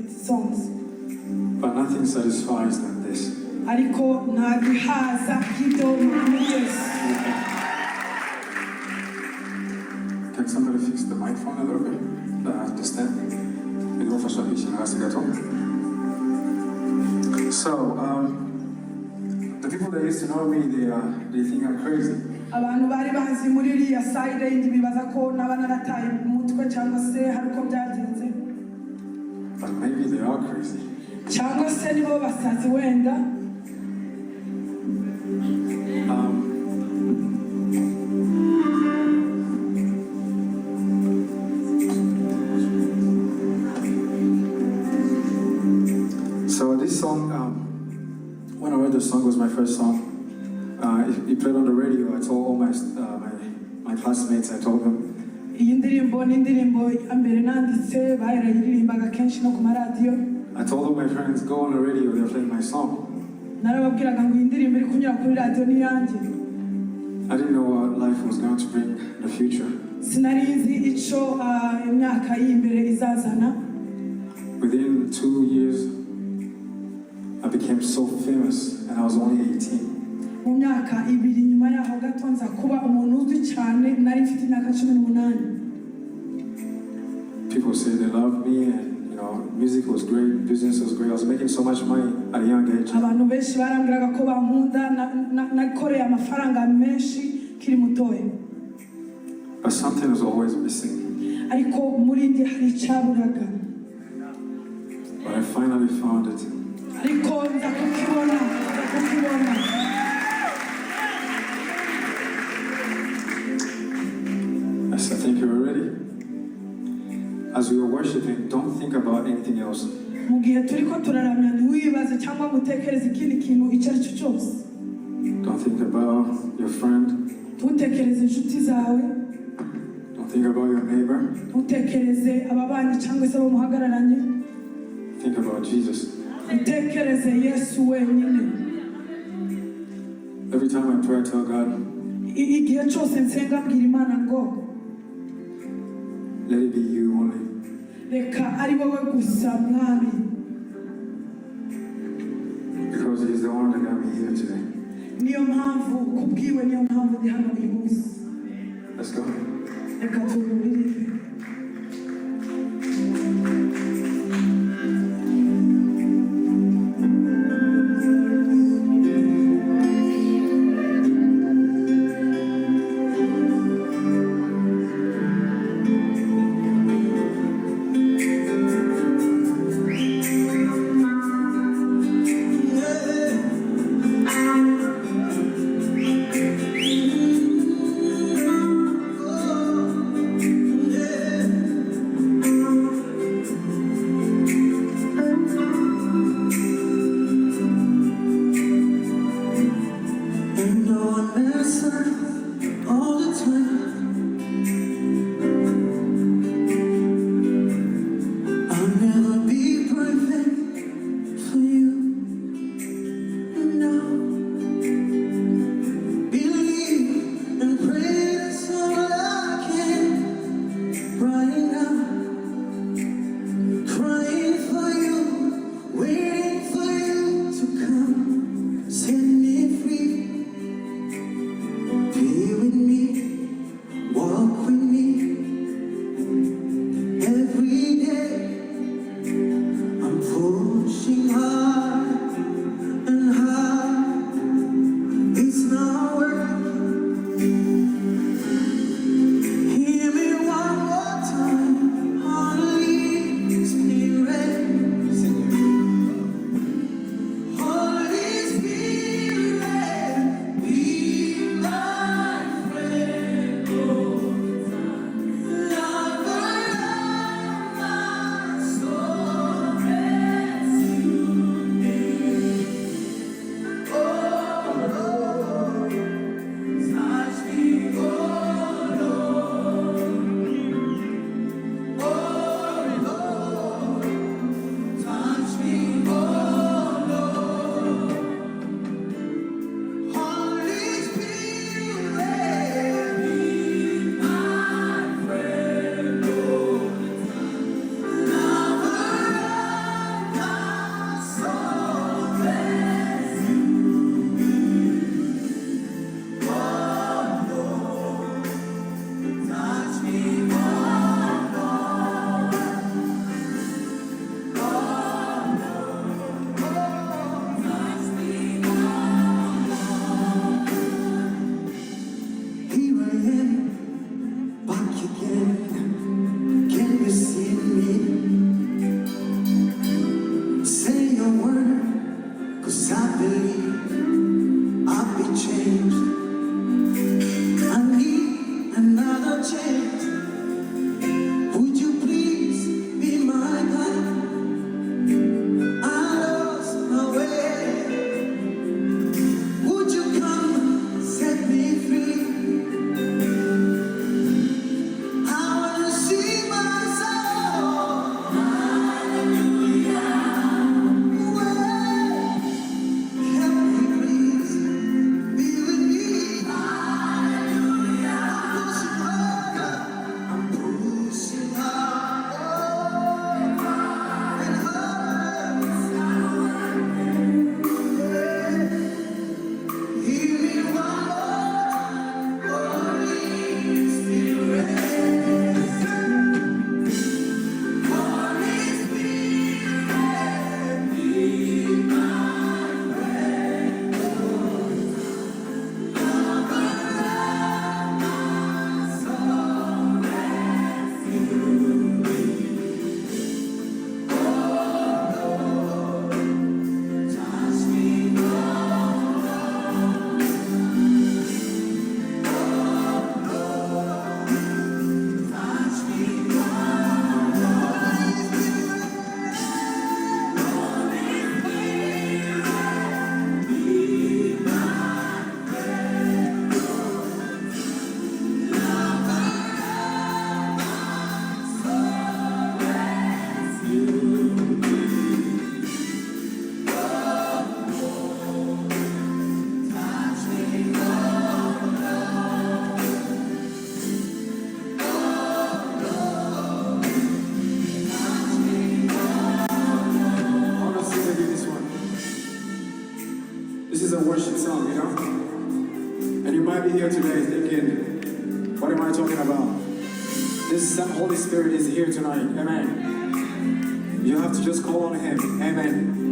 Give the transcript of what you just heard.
songs. But nothing satisfies than this. Ariko ntagihaza nk'ibyo muri Yesu. Can somebody fix the microphone a little bit? The stand? So, the people that used to know me, they think I'm crazy. Abantu bari bazi muri iriya side yindi bibaza ko naba narataye umutwe cyangwa se hari uko byagenze. But maybe they are crazy. Cyangwa se nibo basazi wenda. So this song, when I heard the song, was my first song. It played on the radio. I told all my classmates. I told them. Iyi ndirimbo ni indirimbo ambere nanditse bayiririmbaga kenshi no ku maradiyo. I told all my friends, go on the radio. They're playing my song. Narababwiraga ngo iyi ndirimbo iri kunyura kuri radio ni yanjye. I didn't know what life was going to bring in the future. Sinari nzi ico imyaka y'imbere izazana. Within 2 years, I became so famous, and I was only 18. Mu myaka ibiri nyuma yaho gato nza kuba umuntu uzwi cyane nari mfite imyaka 18. People say they love me, and music was great, business was great. I was making so much money at a young age. Abantu benshi barambwiraga ko bankunda nakoreye amafaranga menshi kiri mutoya. But something was always missing. Ariko muri njye hari icyaburaga. But I finally found it. Ariko nza kukibona. Yes, I think you're ready. As we were worshiping, don't think about anything else. Mu gihe turiko turaramya ntiwibaze cyangwa gutekereza ikindi kintu icyo ari cyo cyose. Don't think about your friend. Ntutekereze inshuti zawe. Don't think about your neighbor. Ntutekereze ababanyi cyangwa se abo muhagararanye. Think about Jesus. Ntutekereze Yesu wenyine. Every time I pray, I tell God, igihe cyose nsenga mbwira Imana ngo let it be you only. Reka ari wowe gusa mwami. Because he's the one that got me here today. Niyo mpamvu kubwiwe niyo mpamvu ndi hano uyu munsi. Let's go. Reka turirimbe. I believe I'll be changed. I need another chance. Would you please be my God? I lost my way. Would you come set me free? I wanna see my soul. Hallelujah. Help me please, be with me. Hallelujah. I'm pushing hard and hard. Hear me one more, Holy Spirit. Holy Spirit, be my friend. Lover of my soul, rescue me. Oh Lord, touch me, Lord. Touch me, Lord. Holy Spirit, be my friend. Lover of my soul, rescue me. Touch me, Lord. I want to sing with you this one. This is a worship song, you know? And you might be here today thinking, what am I talking about? This Holy Spirit is here tonight. Amen. You have to just call on Him. Amen.